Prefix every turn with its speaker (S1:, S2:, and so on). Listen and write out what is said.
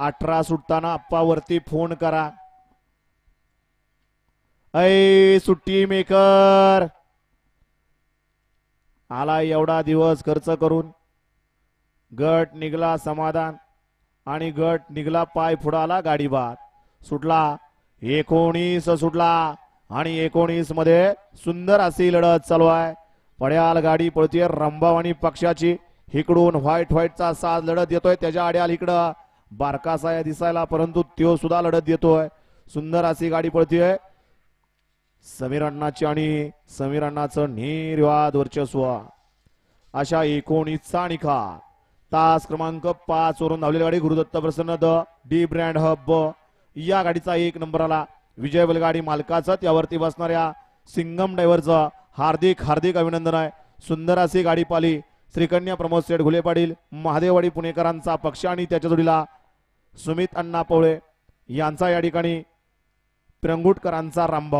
S1: 18 सुटताना आप्पा वरती फोन करा. ऐ सुट्टी मेकर आला एवढा दिवस खर्च करून गट निघला समाधान आणि गट निघला पाय फुडाला गाडी बाद सुटला 19 सुटला आणि 19 मध्ये सुंदर अशी लढत चालू आहे. पड्याल गाडी पळतीये रंभावाणी पक्षाची इकडून व्हाईटचा साज लढत येतोय त्याच्या आड्याल इकडं बारकासा या दिसायला परंतु त्यो सुद्धा लढत येतोय. सुंदर अशी गाडी पळतीये समीर अण्णाची आणि समीर अण्णाचं निर्वाद वर्चस्व अशा 19चा निकाल. तास क्रमांक 5 वरून धावलेली गाडी गुरुदत्त प्रसन्न द डी ब्रँड हब या गाडीचा 1 नंबरला विजय बैलगाडी मालकाचं त्यावरती बसणाऱ्या सिंगम ड्रायव्हरचं हार्दिक अभिनंदन आहे. सुंदर अशी गाडी पाली श्रीकन्या प्रमोद सेठ घुले पाटील महादेववाडी पुणेकरांचा पक्ष आणि त्याच्या जोडीला सुमित अण्णा पवळे यांचा या ठिकाणी पिरंगुटकरांचा रामभाऊ.